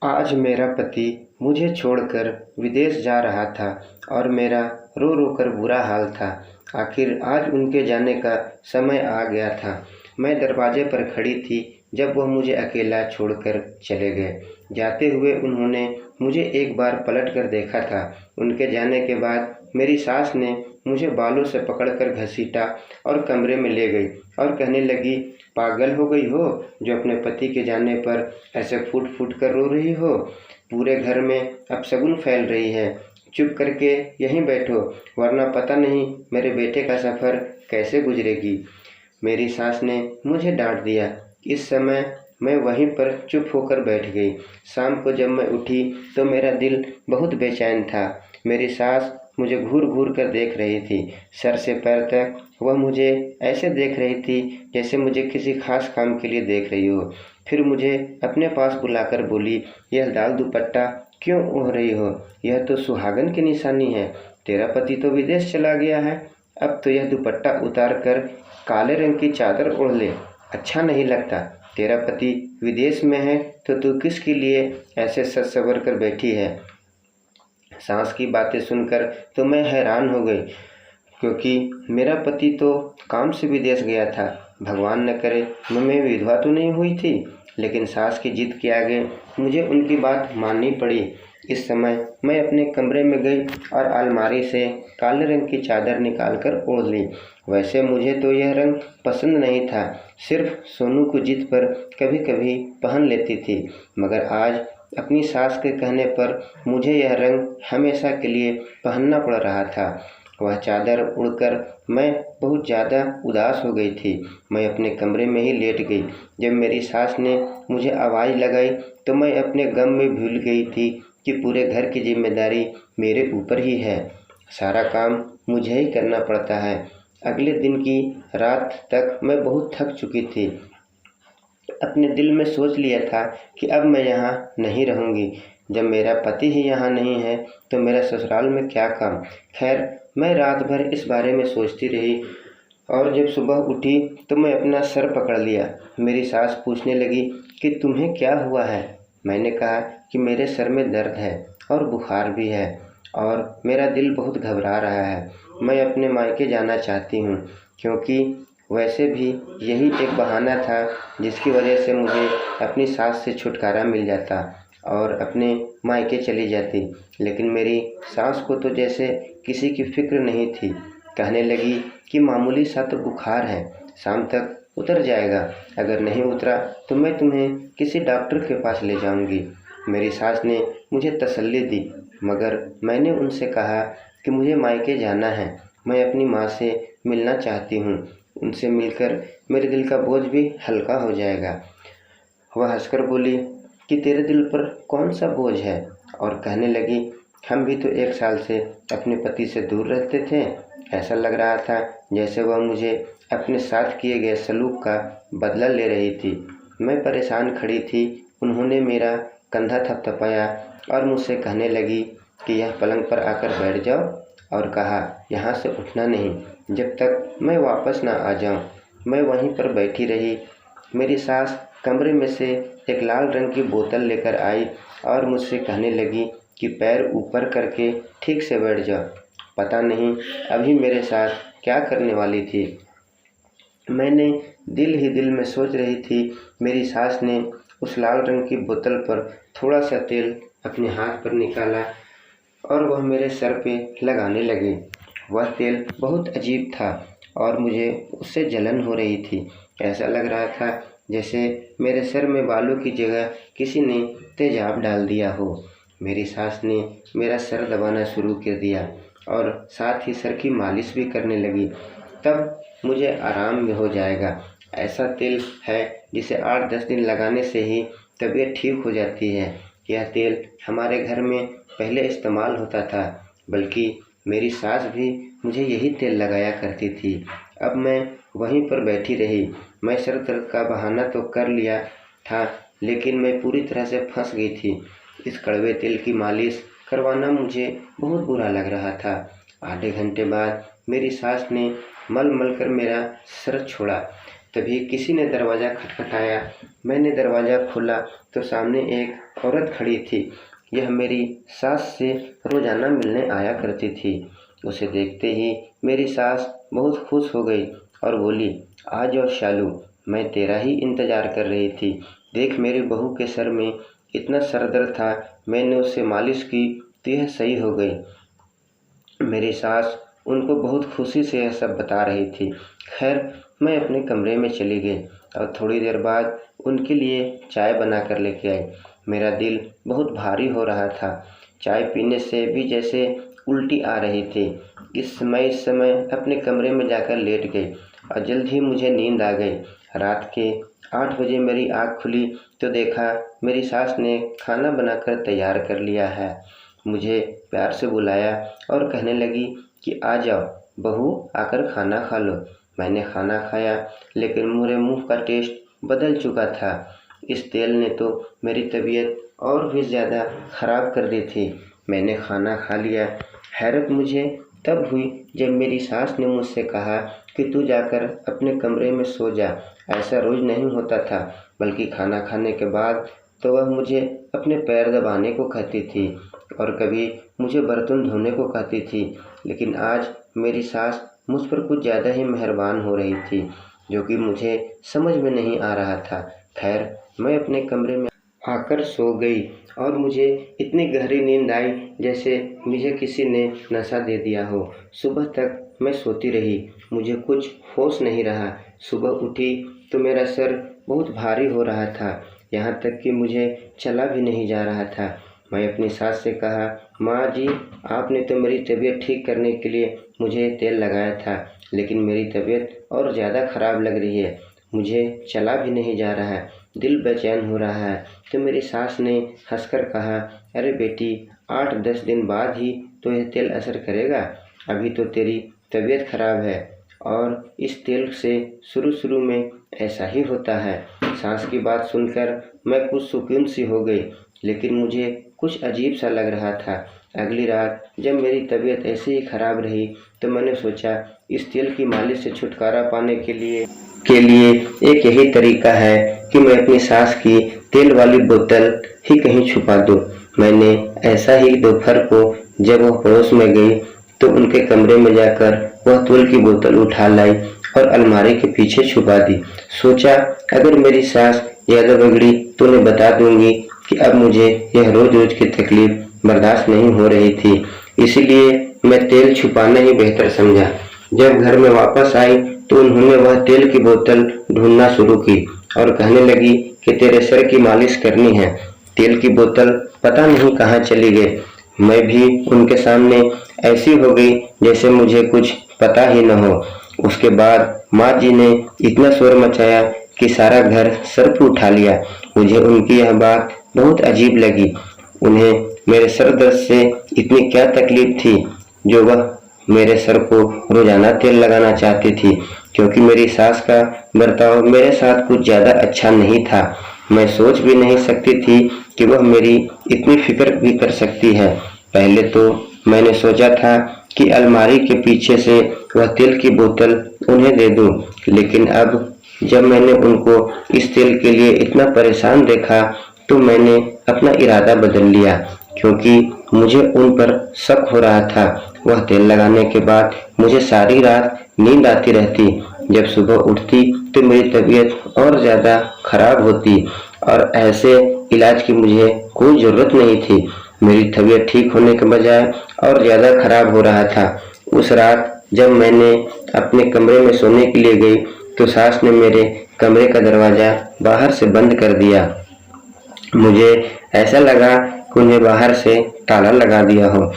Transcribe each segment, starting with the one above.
आज मेरा पति मुझे छोड़कर विदेश जा रहा था और मेरा रो रो कर बुरा हाल था। आखिर आज उनके जाने का समय आ गया था। मैं दरवाजे पर खड़ी थी जब वह मुझे अकेला छोड़कर चले गए। जाते हुए उन्होंने मुझे एक बार पलट कर देखा था। उनके जाने के बाद मेरी सास ने मुझे बालों से पकड़कर घसीटा और कमरे में ले गई और कहने लगी, पागल हो गई हो जो अपने पति के जाने पर ऐसे फूट फूट कर रो रही हो। पूरे घर में अपशगुन फैल रही है। चुप करके यहीं बैठो, वरना पता नहीं मेरे बेटे का सफ़र कैसे गुजरेगी। मेरी सास ने मुझे डांट दिया। इस समय मैं वहीं पर चुप होकर बैठ गई। शाम को जब मैं उठी तो मेरा दिल बहुत बेचैन था। मेरी सास मुझे घूर घूर कर देख रही थी। सर से पैर तक वह मुझे ऐसे देख रही थी जैसे मुझे किसी खास काम के लिए देख रही हो। फिर मुझे अपने पास बुलाकर बोली, यह लाल दुपट्टा क्यों ओढ़ रही हो? यह तो सुहागन की निशानी है। तेरा पति तो विदेश चला गया है। अब तो यह दुपट्टा उतार कर काले रंग की चादर ओढ़ ले, अच्छा नहीं लगता। तेरा पति विदेश में है तो तू किसके लिए ऐसे सज संवर कर बैठी है? सास की बातें सुनकर तो मैं हैरान हो गई, क्योंकि मेरा पति तो काम से विदेश गया था। भगवान न करे मैं विधवा तो नहीं हुई थी। लेकिन सास की जिद के आगे मुझे उनकी बात माननी पड़ी। इस समय मैं अपने कमरे में गई और अलमारी से काले रंग की चादर निकालकर ओढ़ ली। वैसे मुझे तो यह रंग पसंद नहीं था, सिर्फ सोनू को जिद पर कभी कभी पहन लेती थी। मगर आज अपनी सास के कहने पर मुझे यह रंग हमेशा के लिए पहनना पड़ रहा था। वह चादर उड़कर मैं बहुत ज़्यादा उदास हो गई थी। मैं अपने कमरे में ही लेट गई। जब मेरी सास ने मुझे आवाज़ लगाई तो मैं अपने गम में भूल गई थी कि पूरे घर की जिम्मेदारी मेरे ऊपर ही है। सारा काम मुझे ही करना पड़ता है। अगले दिन की रात तक मैं बहुत थक चुकी थी। अपने दिल में सोच लिया था कि अब मैं यहाँ नहीं रहूँगी। जब मेरा पति ही यहाँ नहीं है तो मेरा ससुराल में क्या काम। खैर, मैं रात भर इस बारे में सोचती रही और जब सुबह उठी तो मैं अपना सर पकड़ लिया। मेरी सास पूछने लगी कि तुम्हें क्या हुआ है? मैंने कहा कि मेरे सर में दर्द है और बुखार भी है और मेरा दिल बहुत घबरा रहा है। मैं अपने मायके जाना चाहती हूँ, क्योंकि वैसे भी यही एक बहाना था जिसकी वजह से मुझे अपनी सास से छुटकारा मिल जाता और अपने मायके चली जाती। लेकिन मेरी सास को तो जैसे किसी की फिक्र नहीं थी। कहने लगी कि मामूली सा तो बुखार है, शाम तक उतर जाएगा। अगर नहीं उतरा तो मैं तुम्हें किसी डॉक्टर के पास ले जाऊंगी। मेरी सास ने मुझे तसल्ली दी, मगर मैंने उनसे कहा कि मुझे मायके जाना है। मैं अपनी माँ से मिलना चाहती हूँ। उनसे मिलकर मेरे दिल का बोझ भी हल्का हो जाएगा। वह हंसकर बोली कि तेरे दिल पर कौन सा बोझ है? और कहने लगी, हम भी तो 1 साल से अपने पति से दूर रहते थे। ऐसा लग रहा था जैसे वह मुझे अपने साथ किए गए सलूक का बदला ले रही थी। मैं परेशान खड़ी थी। उन्होंने मेरा कंधा थपथपाया और मुझसे कहने लगी कि यह पलंग पर आकर बैठ जाओ, और कहा, यहाँ से उठना नहीं जब तक मैं वापस ना आ जाऊँ। मैं वहीं पर बैठी रही। मेरी सास कमरे में से एक लाल रंग की बोतल लेकर आई और मुझसे कहने लगी कि पैर ऊपर करके ठीक से बैठ जाओ। पता नहीं अभी मेरे साथ क्या करने वाली थी। मैंने दिल ही दिल में सोच रही थी। मेरी सास ने उस लाल रंग की बोतल पर थोड़ा सा तेल अपने हाथ पर निकाला और वह मेरे सर पे लगाने लगी। वह तेल बहुत अजीब था और मुझे उससे जलन हो रही थी। ऐसा लग रहा था जैसे मेरे सर में बालों की जगह किसी ने तेजाब डाल दिया हो। मेरी सास ने मेरा सर दबाना शुरू कर दिया और साथ ही सर की मालिश भी करने लगी। तब मुझे आराम में हो जाएगा। ऐसा तेल है जिसे 8-10 दिन लगाने से ही तबीयत ठीक हो जाती है। यह तेल हमारे घर में पहले इस्तेमाल होता था, बल्कि मेरी सास भी मुझे यही तेल लगाया करती थी। अब मैं वहीं पर बैठी रही। मैं सर दर्द का बहाना तो कर लिया था, लेकिन मैं पूरी तरह से फंस गई थी। इस कड़वे तेल की मालिश करवाना मुझे बहुत बुरा लग रहा था। आधे घंटे बाद मेरी सास ने मल मल कर मेरा सर छोड़ा। तभी किसी ने दरवाज़ा खटखटाया। मैंने दरवाज़ा खोला तो सामने एक औरत खड़ी थी। यह मेरी सास से रोज़ाना मिलने आया करती थी। उसे देखते ही मेरी सास बहुत खुश हो गई और बोली, आ जाओ शालू, मैं तेरा ही इंतज़ार कर रही थी। देख मेरी बहू के सर में इतना सर दर्द था, मैंने उससे मालिश की तो यह सही हो गई। मेरी सास उनको बहुत खुशी से यह सब बता रही थी। खैर मैं अपने कमरे में चली गई और थोड़ी देर बाद उनके लिए चाय बना कर लेके आई। मेरा दिल बहुत भारी हो रहा था। चाय पीने से भी जैसे उल्टी आ रही थी। इस समय अपने कमरे में जाकर लेट गई और जल्द ही मुझे नींद आ गई। रात के 8 बजे मेरी आँख खुली तो देखा मेरी सास ने खाना बनाकर तैयार कर लिया है। मुझे प्यार से बुलाया और कहने लगी कि आ जाओ बहू, आकर खाना खा लो। मैंने खाना खाया लेकिन मेरे मुंह का टेस्ट बदल चुका था। इस तेल ने तो मेरी तबीयत और भी ज़्यादा ख़राब कर दी थी। मैंने खाना खा लिया। हैरत मुझे तब हुई जब मेरी सास ने मुझसे कहा कि तू जाकर अपने कमरे में सो जा। ऐसा रोज़ नहीं होता था, बल्कि खाना खाने के बाद तो वह मुझे अपने पैर दबाने को कहती थी और कभी मुझे बर्तन धोने को कहती थी। लेकिन आज मेरी सास मुझ पर कुछ ज़्यादा ही मेहरबान हो रही थी, जो कि मुझे समझ में नहीं आ रहा था। खैर मैं अपने कमरे में आकर सो गई और मुझे इतनी गहरी नींद आई जैसे मुझे किसी ने नशा दे दिया हो। सुबह तक मैं सोती रही, मुझे कुछ होश नहीं रहा। सुबह उठी तो मेरा सर बहुत भारी हो रहा था, यहाँ तक कि मुझे चला भी नहीं जा रहा था। मैं अपनी सास से कहा, माँ जी, आपने तो मेरी तबीयत ठीक करने के लिए मुझे तेल लगाया था, लेकिन मेरी तबीयत और ज़्यादा ख़राब लग रही है। मुझे चला भी नहीं जा रहा है, दिल बेचैन हो रहा है। तो मेरी सास ने हंसकर कहा, अरे बेटी, 8-10 दिन बाद ही तो यह तेल असर करेगा। अभी तो तेरी तबीयत ख़राब है और इस तेल से शुरू में ऐसा ही होता है। सास की बात सुनकर मैं कुछ सुकून सी हो गई, लेकिन मुझे कुछ अजीब सा लग रहा था। अगली रात जब मेरी तबीयत ऐसे ही ख़राब रही तो मैंने सोचा इस तेल की मालिश से छुटकारा पाने के लिए एक यही तरीका है कि मैं अपनी सास की तेल वाली बोतल ही कहीं छुपा दूं। मैंने ऐसा ही दोपहर को जब वह पड़ोस में गई तो उनके कमरे में जाकर वह तेल की बोतल उठा लाई और अलमारी के पीछे छुपा दी। सोचा अगर मेरी सास ज़्यादा बिगड़ी तो उन्हें बता दूंगी कि अब मुझे यह रोज की तकलीफ बर्दाश्त नहीं हो रही थी, इसलिए मैं तेल छुपाना ही बेहतर समझा। जब घर में वापस आई तो उन्होंने वह तेल की बोतल ढूंढना शुरू की और कहने लगी कि तेरे सर की मालिश करनी है। तेल की बोतल पता नहीं कहाँ चली गई। मैं भी उनके सामने ऐसी हो गई जैसे मुझे कुछ पता ही न हो। उसके बाद माँ जी ने इतना शोर मचाया कि सारा घर सर पे उठा लिया। मुझे उनकी यह बात बहुत अजीब लगी। उन्हें मेरे सर दर्द से इतनी क्या तकलीफ थी जो वह मेरे सर को रोजाना तेल लगाना चाहती थी, क्योंकि मेरी सास का बर्ताव मेरे साथ कुछ ज़्यादा अच्छा नहीं था। मैं सोच भी नहीं सकती थी कि वह मेरी इतनी फिक्र भी कर सकती है। पहले तो मैंने सोचा था कि अलमारी के पीछे से वह तेल की बोतल उन्हें दे दूं, लेकिन अब जब मैंने उनको इस तेल के लिए इतना परेशान देखा तो मैंने अपना इरादा बदल लिया, क्योंकि मुझे उन पर शक हो रहा था। वह तेल लगाने के बाद मुझे सारी रात नींद आती रहती। जब सुबह उठती तो मेरी तबीयत और ज़्यादा खराब होती और ऐसे इलाज की मुझे कोई ज़रूरत नहीं थी। मेरी तबीयत ठीक होने के बजाय और ज़्यादा खराब हो रहा था। उस रात जब मैंने अपने कमरे में सोने के लिए गई तो सास ने मेरे कमरे का दरवाज़ा बाहर से बंद कर दिया। मुझे ऐसा लगा कि उन्हें बाहर से ताला लगा दिया हो।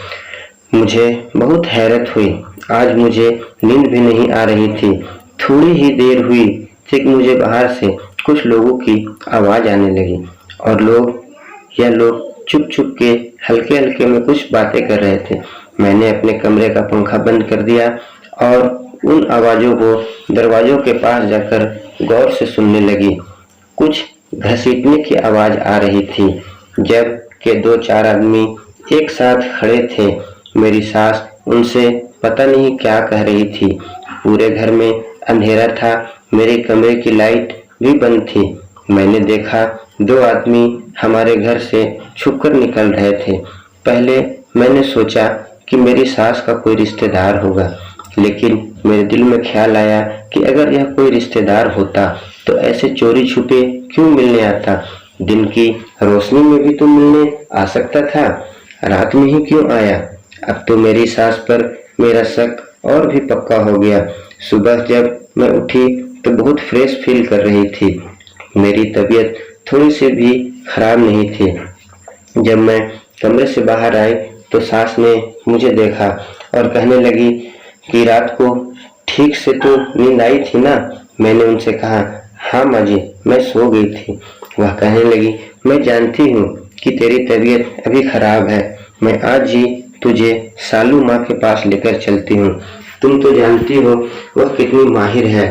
मुझे बहुत हैरत हुई। आज मुझे नींद भी नहीं आ रही थी। थोड़ी ही देर हुई थी कि मुझे बाहर से कुछ लोगों की आवाज़ आने लगी और लोग चुप चुप के हल्के हल्के में कुछ बातें कर रहे थे। मैंने अपने कमरे का पंखा बंद कर दिया और उन आवाज़ों को दरवाज़ों के पास जाकर गौर से सुनने लगी। कुछ घसीटने की आवाज़ आ रही थी, जब के 2-4 आदमी एक साथ खड़े थे। मेरी सास उनसे पता नहीं क्या कह रही थी। पूरे घर में अंधेरा था, मेरे कमरे की लाइट भी बंद थी। मैंने देखा दो आदमी हमारे घर से छुपकर निकल रहे थे। पहले मैंने सोचा कि मेरी सास का कोई रिश्तेदार होगा, लेकिन मेरे दिल में ख्याल आया कि अगर यह कोई रिश्तेदार होता तो ऐसे चोरी छुपे क्यों मिलने आता। दिन की रोशनी में भी तो मिलने आ सकता था, रात में ही क्यों आया। अब तो मेरी सास पर मेरा शक और भी पक्का हो गया। सुबह जब मैं उठी तो बहुत फ्रेश फील कर रही थी। मेरी तबीयत थोड़ी सी भी खराब नहीं थी। जब मैं कमरे से बाहर आई तो सास ने मुझे देखा और कहने लगी कि रात को ठीक से तो नींद आई थी ना। मैंने उनसे कहा, हाँ माँ जी, मैं सो गई थी। वह कहने लगी, मैं जानती हूँ कि तेरी तबीयत अभी खराब है। मैं आज ही तुझे सालू माँ के पास लेकर चलती हूँ। तुम तो जानती हो वह कितनी माहिर है।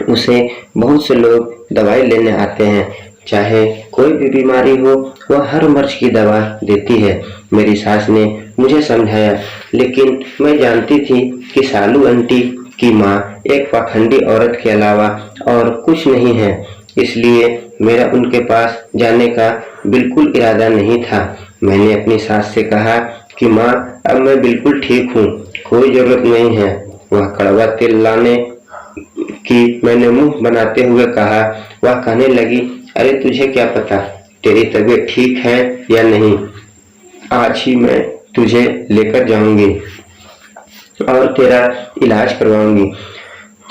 उसे बहुत से लोग दवाई लेने आते हैं, चाहे कोई भी बीमारी हो वह हर मर्ज की दवा देती है। मेरी सास ने मुझे समझाया, लेकिन मैं जानती थी कि सालू आंटी की माँ एक पाखंडी औरत के अलावा और कुछ नहीं है, इसलिए मेरा उनके पास जाने का बिल्कुल इरादा नहीं था। मैंने अपनी सास से कहा कि माँ, अब मैं बिल्कुल ठीक हूँ, कोई जरूरत नहीं है। वह कड़वा तेल लाने की मैंने मुंह बनाते हुए कहा। वह कहने लगी, अरे तुझे क्या पता तेरी तबीयत ठीक है या नहीं, आज ही मैं तुझे लेकर जाऊंगी और तेरा इलाज करवाऊंगी।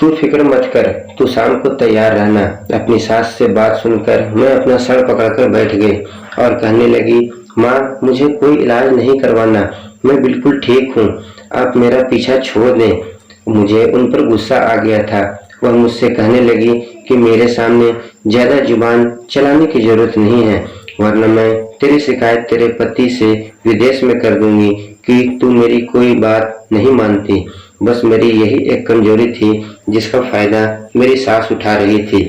तू फिक्र मत कर, तू शाम को तैयार रहना। अपनी सास से बात सुनकर मैं अपना सर पकड़कर बैठ गई और कहने लगी, माँ, मुझे कोई इलाज नहीं करवाना, मैं बिल्कुल ठीक हूँ, आप मेरा पीछा छोड़ दें। मुझे उन पर गुस्सा आ गया था। वह मुझसे कहने लगी कि मेरे सामने ज्यादा जुबान चलाने की जरूरत नहीं है, वरना मैं तेरी शिकायत तेरे पति से विदेश में कर दूंगी कि तू मेरी कोई बात नहीं मानती। बस मेरी यही एक कमजोरी थी जिसका फायदा मेरी सास उठा रही थी।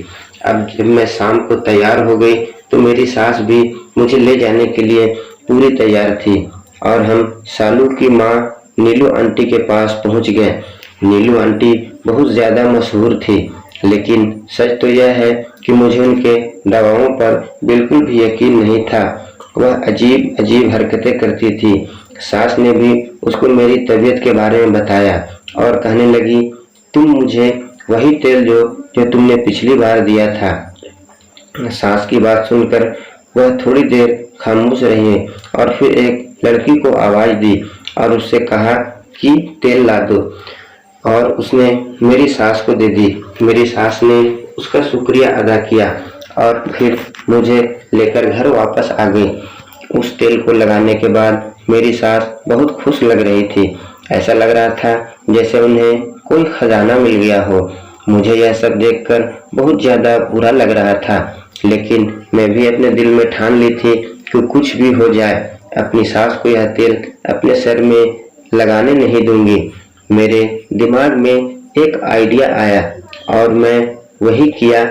अब जब मैं शाम को तैयार हो गई तो मेरी सास भी मुझे ले जाने के लिए पूरी तैयार थी और हम सालू की माँ नीलू आंटी के पास पहुंच गए। नीलू आंटी बहुत ज्यादा मशहूर थी, लेकिन सच तो यह है कि मुझे उनके दवाओं पर बिल्कुल भी यकीन नहीं था। वह अजीब अजीब हरकतें करती थी। सास ने भी उसको मेरी तबीयत के बारे में बताया और कहने लगी, तुम मुझे वही तेल जो तुमने पिछली बार दिया था। सास की बात सुनकर वह थोड़ी देर खामोश रही और फिर एक लड़की को आवाज दी और उससे कहा कि तेल ला दो, और उसने मेरी सास को दे दी। मेरी सास ने उसका शुक्रिया अदा किया और फिर मुझे लेकर घर वापस आ गई। उस तेल को लगाने के बाद मेरी सास बहुत खुश लग रही थी। ऐसा लग रहा था जैसे उन्हें कोई खजाना मिल गया हो। मुझे यह सब देखकर बहुत ज्यादा बुरा लग रहा था, लेकिन मैं भी अपने दिल में ठान ली थी कि कुछ भी हो जाए अपनी सास को यह तेल अपने सर में लगाने नहीं दूंगी। मेरे दिमाग में एक आइडिया आया और मैं वही किया।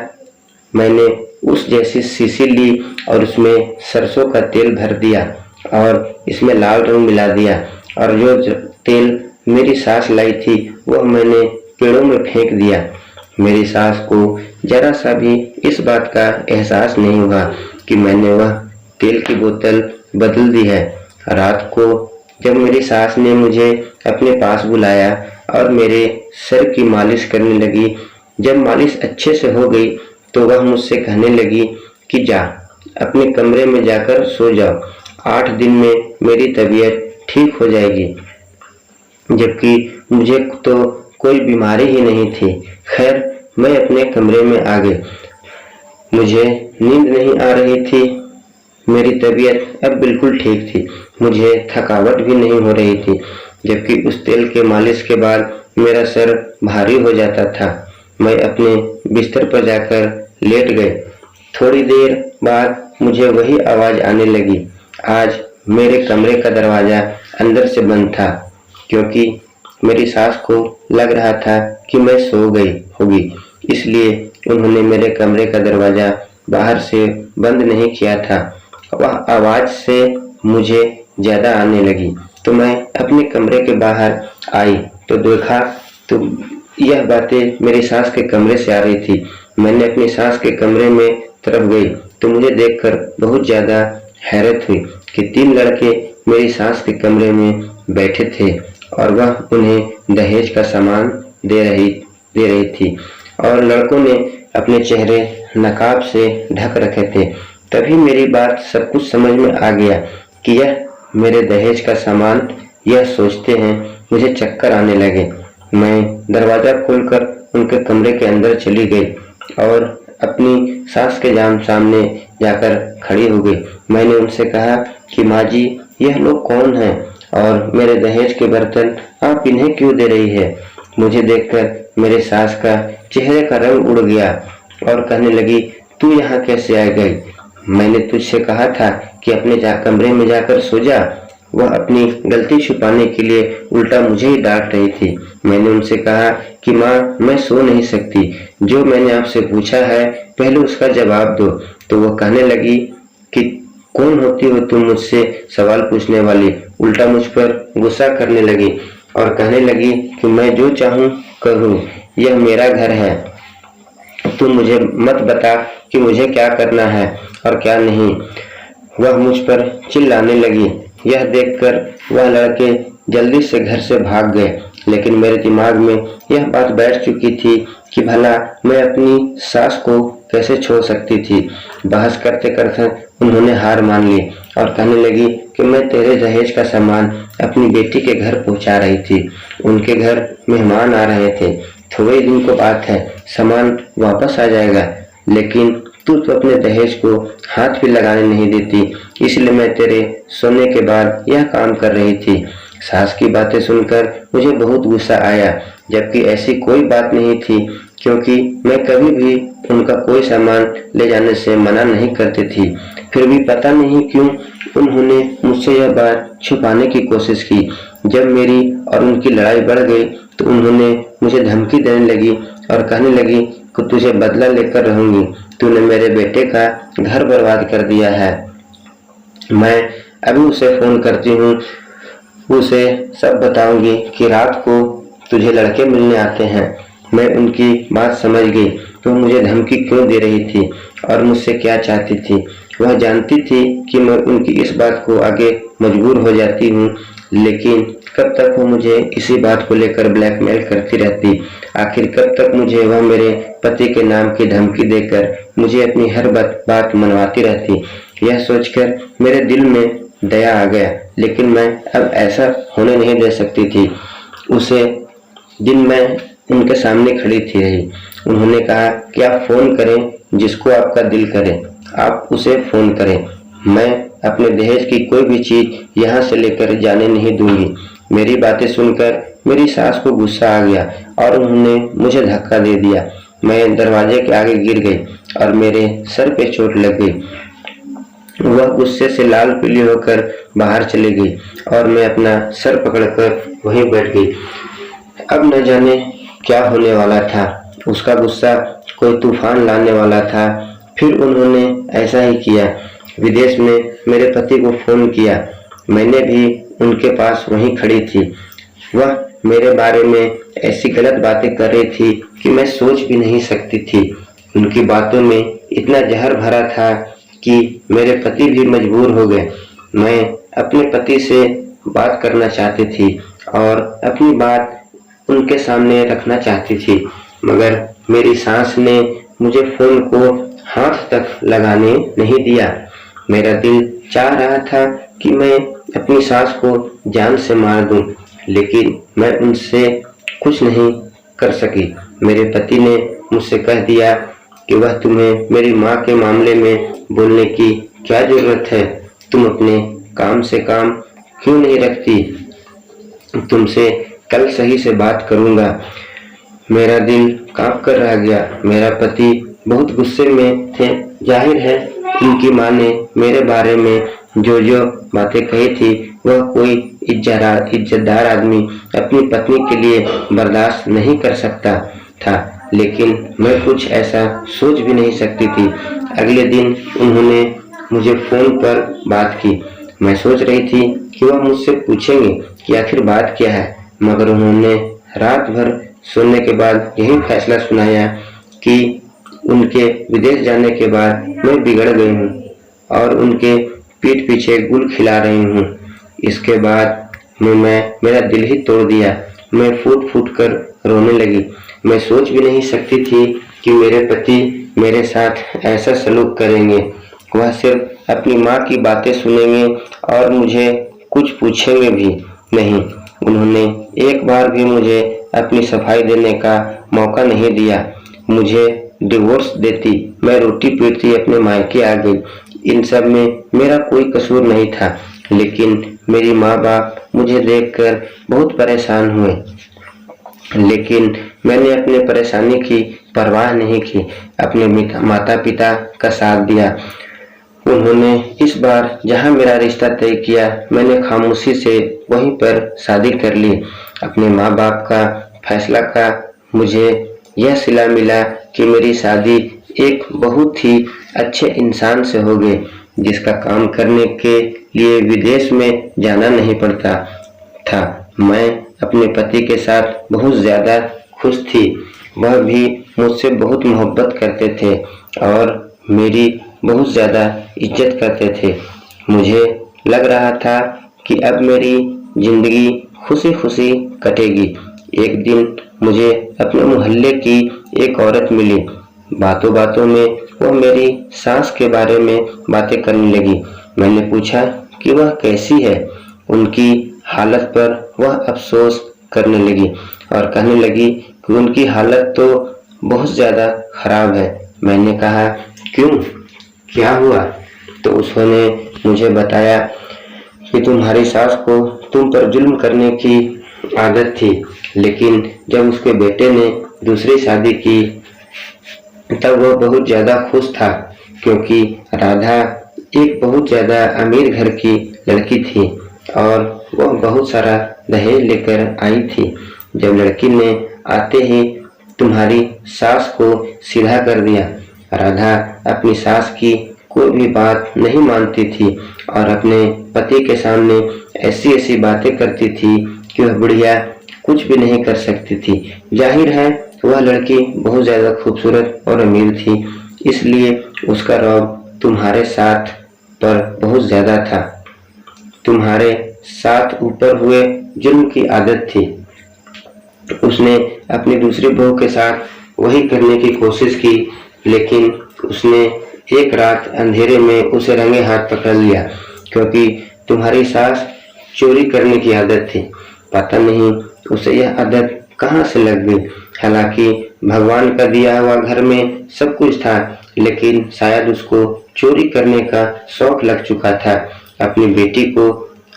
मैंने उस जैसी शीशी ली और उसमें सरसों का तेल भर दिया और इसमें लाल रंग मिला दिया, और जो तेल मेरी सास लाई थी वह मैंने पेड़ों में फेंक दिया। मेरी सास को जरा सा भी इस बात का एहसास नहीं हुआ कि मैंने वह तेल की बोतल बदल दी है। रात को जब मेरी सास ने मुझे अपने पास बुलाया और मेरे सर की मालिश करने लगी, जब मालिश अच्छे से हो गई तो वह मुझसे कहने लगी कि जा अपने कमरे में जाकर सो जाओ, 8 दिन में मेरी तबीयत ठीक हो जाएगी। जबकि मुझे तो कोई बीमारी ही नहीं थी। खैर, मैं अपने कमरे में आ गई। मुझे नींद नहीं आ रही थी, मेरी तबीयत अब बिल्कुल ठीक थी, मुझे थकावट भी नहीं हो रही थी, जबकि उस तेल के मालिश के बाद मेरा सर भारी हो जाता था। मैं अपने बिस्तर पर जाकर लेट गई। थोड़ी देर बाद मुझे वही आवाज आने लगी। आज मेरे कमरे का दरवाजा अंदर से बंद था, क्योंकि मेरी सास को लग रहा था कि मैं सो गई होगी, इसलिए उन्होंने मेरे कमरे का दरवाजा बाहर से बंद नहीं किया था। वह आवाज से मुझे ज्यादा आने लगी तो मैं अपने कमरे के बाहर आई तो देखा तो यह बातें मेरी सास के कमरे से आ रही थी। मैंने अपनी सास के कमरे में तरफ गई तो मुझे देखकर बहुत ज़्यादा हैरत हुई कि 3 लड़के मेरी सास के कमरे में बैठे थे और वह उन्हें दहेज का सामान दे रही थी और लड़कों ने अपने चेहरे नकाब से ढक रखे थे। तभी मेरी बात सब कुछ समझ में आ गया कि यह मेरे दहेज का सामान। यह सोचते हैं मुझे चक्कर आने लगे। मैं दरवाज़ा खोलकर उनके कमरे के अंदर चली गई और अपनी सास के सामने जाकर खड़ी हो गई। मैंने उनसे कहा कि माँ जी, यह लोग कौन हैं और मेरे दहेज के बर्तन आप इन्हें क्यों दे रही है। मुझे देखकर मेरे सास का चेहरे का रंग उड़ गया और कहने लगी, तू यहाँ कैसे आ गई? मैंने तुझसे कहा था कि अपने कमरे में जाकर सो जा। वह अपनी गलती छुपाने के लिए उल्टा मुझे ही डांट रही थी। मैंने उनसे कहा कि माँ, मैं सो नहीं सकती, जो मैंने आपसे पूछा है पहले उसका जवाब दो। तो वो कहने लगी कि कौन होती हो तुम मुझसे सवाल पूछने वाली। उल्टा मुझ पर गुस्सा करने लगी और कहने लगी कि मैं जो चाहूँ करूँ, यह मेरा घर है, तुम मुझे मत बता कि मुझे क्या करना है और क्या नहीं। वह मुझ पर चिल्लाने लगी। यह देखकर वह लड़के जल्दी से घर से भाग गए, लेकिन मेरे दिमाग में यह बात बैठ चुकी थी कि भला मैं अपनी सास को कैसे छोड़ सकती थी। बहस करते करते उन्होंने हार मान ली और कहने लगी कि मैं तेरे दहेज का सामान अपनी बेटी के घर पहुंचा रही थी। उनके घर मेहमान आ रहे थे, थोड़े ही दिन को बात है, सामान वापस आ जाएगा, लेकिन तू तो अपने दहेज को हाथ भी लगाने नहीं देती, इसलिए मैं तेरे सोने के बाद यह काम कर रही थी। सास की बातें सुनकर मुझे बहुत गुस्सा आया, जबकि ऐसी कोई बात नहीं थी, क्योंकि मैं कभी भी उनका कोई सामान ले जाने से मना नहीं करती थी। फिर भी पता नहीं क्यों उन्होंने मुझसे यह बात छुपाने की कोशिश की। जब मेरी और उनकी लड़ाई बढ़ गई तो उन्होंने मुझे धमकी देने लगी और कहने लगी कि तुझे बदला लेकर रहूंगी, तूने मेरे बेटे का घर बर्बाद कर दिया है। मैं अभी उसे फोन करती हूँ, उसे सब बताऊंगी कि रात को तुझे लड़के मिलने आते हैं। मैं उनकी बात समझ गई तो मुझे धमकी क्यों दे रही थी और मुझसे क्या चाहती थी। वह जानती थी कि मैं उनकी इस बात को आगे मजबूर हो जाती हूँ, लेकिन कब तक वो मुझे इसी बात को लेकर ब्लैकमेल करती रहती। आखिर कब तक मुझे वह मेरे पति के नाम की धमकी देकर मुझे अपनी हर बात मनवाती रहती। यह सोचकर मेरे दिल में दया आ गया, लेकिन मैं अब ऐसा होने नहीं दे सकती थी। उसे दिन में उनके सामने खड़ी थी रही। उन्होंने कहा कि आप फोन करें, जिसको आपका दिल करे आप उसे फोन करें। मैं अपने दहेज की कोई भी चीज यहाँ से लेकर जाने नहीं दूंगी। मेरी बातें सुनकर मेरी सास को गुस्सा आ गया और उन्होंने मुझे धक्का दे दिया। मैं दरवाजे के आगे गिर गई और मेरे सर पे चोट लग गई। वह गुस्से से लाल पीली होकर बाहर चली गई और मैं अपना सर पकड़कर वहीं बैठ गई। अब न जाने क्या होने वाला था। उसका गुस्सा कोई तूफान लाने वाला था। फिर उन्होंने ऐसा ही किया। विदेश में मेरे पति को फोन किया। मैंने भी उनके पास वहीं खड़ी थी। वह मेरे बारे में ऐसी गलत बातें कर रही थी कि मैं सोच भी नहीं सकती थी। उनकी बातों में इतना जहर भरा था कि मेरे पति भी मजबूर हो गए। मैं अपने पति से बात करना चाहती थी और अपनी बात उनके सामने रखना चाहती थी, मगर मेरी सास ने मुझे फोन को हाथ तक लगाने नहीं दिया। मेरा दिल चाह रहा था कि मैं अपनी सास को जान से मार दूं, लेकिन मैं उनसे कुछ नहीं कर सकी। मेरे पति ने मुझसे कह दिया कि वह तुम्हें मेरी माँ के मामले में बोलने की क्या जरूरत है, तुम अपने काम से काम क्यों नहीं रखती, तुमसे कल सही से बात करूंगा। मेरा दिल कांप कर रह गया। मेरा पति बहुत गुस्से में थे। जाहिर है उनकी माँ ने मेरे बारे में जो जो बातें कही थी वह कोई इज्जतदार आदमी अपनी पत्नी के लिए बर्दाश्त नहीं कर सकता था, लेकिन मैं कुछ ऐसा सोच भी नहीं सकती थी। अगले दिन उन्होंने मुझे फोन पर बात की। मैं सोच रही थी कि वह मुझसे पूछेंगे कि आखिर बात क्या है, मगर उन्होंने रात भर सोने के बाद यही फैसला सुनाया कि उनके विदेश जाने के बाद मैं बिगड़ गई हूँ और उनके पीठ पीछे गुल खिला रही हूँ। इसके बाद मेरा दिल ही तोड़ दिया। मैं फूट फूट कर रोने लगी। मैं सोच भी नहीं सकती थी कि मेरे पति मेरे साथ ऐसा सलूक करेंगे। वह सिर्फ अपनी माँ की बातें सुनेंगे और मुझे कुछ पूछेंगे भी नहीं। उन्होंने एक बार भी मुझे अपनी सफाई देने का मौका नहीं दिया। मुझे डिवोर्स देती, मैं रोटी पीटती अपने मायके आ गई। इन सब में मेरा कोई कसूर नहीं था, लेकिन मेरी माँ बाप मुझे देखकर बहुत परेशान हुए। लेकिन मैंने अपने परेशानी की परवाह नहीं की, अपने माता पिता का साथ दिया। उन्होंने इस बार जहां मेरा रिश्ता तय किया, मैंने खामोशी से वहीं पर शादी कर ली। अपने माँ बाप का फैसला का मुझे यह सिला मिला कि मेरी शादी एक बहुत ही अच्छे इंसान से हो गई, जिसका काम करने के लिए विदेश में जाना नहीं पड़ता था। मैं अपने पति के साथ बहुत ज़्यादा खुश थी। वह भी मुझसे बहुत मोहब्बत करते थे और मेरी बहुत ज़्यादा इज्जत करते थे। मुझे लग रहा था कि अब मेरी जिंदगी खुशी खुशी कटेगी। एक दिन मुझे अपने मोहल्ले की एक औरत मिली। बातों बातों में वह मेरी सास के बारे में बातें करने लगी। मैंने पूछा कि वह कैसी है। उनकी हालत पर वह अफसोस करने लगी और कहने लगी कि उनकी हालत तो बहुत ज़्यादा खराब है। मैंने कहा, क्यों, क्या हुआ? तो उसने मुझे बताया कि तुम्हारी सास को तुम पर जुल्म करने की आदत थी, लेकिन जब उसके बेटे ने दूसरी शादी की तब वह बहुत ज़्यादा खुश था, क्योंकि राधा एक बहुत ज़्यादा अमीर घर की लड़की थी और वह बहुत सारा दहेज लेकर आई थी। जब लड़की ने आते ही तुम्हारी सास को सीधा कर दिया। राधा अपनी सास की कोई भी बात नहीं मानती थी और अपने पति के सामने ऐसी ऐसी बातें करती थी कि वह बुढ़िया कुछ भी नहीं कर सकती थी। जाहिर है वह लड़की बहुत ज़्यादा खूबसूरत और अमीर थी, इसलिए उसका रौब तुम्हारे साथ पर बहुत ज़्यादा था। तुम्हारे साथ ऊपर हुए जुल्म की आदत थी। उसने अपनी दूसरी बहू के साथ वही करने की कोशिश की, लेकिन उसने एक रात अंधेरे में उसे रंगे हाथ पकड़ लिया, क्योंकि तुम्हारी सास चोरी करने की आदत थी। पता नहीं उसे यह आदत कहाँ से लग गई। हालांकि भगवान का दिया हुआ घर में सब कुछ था, लेकिन शायद उसको चोरी करने का शौक लग चुका था। अपनी बेटी को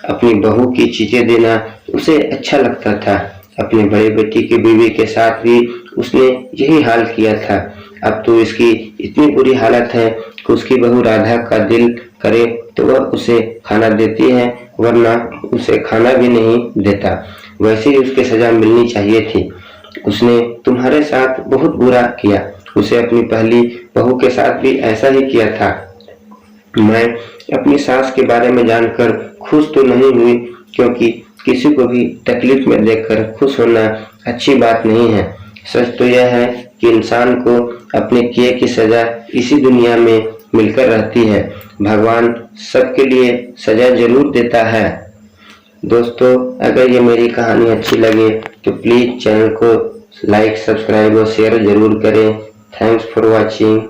अपनी बहू की चीजें देना उसे अच्छा लगता था। अपने बड़े बेटी की बीवी के साथ भी उसने यही हाल किया था। अब तो इसकी इतनी बुरी हालत है कि उसकी बहू राधा का दिल करे तो वह उसे खाना देती है, वरना उसे खाना भी नहीं देता। वैसे ही उसके सजा मिलनी चाहिए थी। उसने तुम्हारे साथ बहुत बुरा किया। उसे अपनी पहली बहू के साथ भी ऐसा ही किया था। मैं अपनी सास के बारे में जानकर खुश तो नहीं हुई, क्योंकि किसी को भी तकलीफ में देखकर खुश होना अच्छी बात नहीं है। सच तो यह है कि इंसान को अपने किए की सजा इसी दुनिया में मिलकर रहती है। भगवान सबके लिए सजा जरूर देता है। दोस्तों, अगर ये मेरी कहानी अच्छी लगे तो प्लीज़ चैनल को लाइक, सब्सक्राइब और शेयर जरूर करें। Thanks for watching.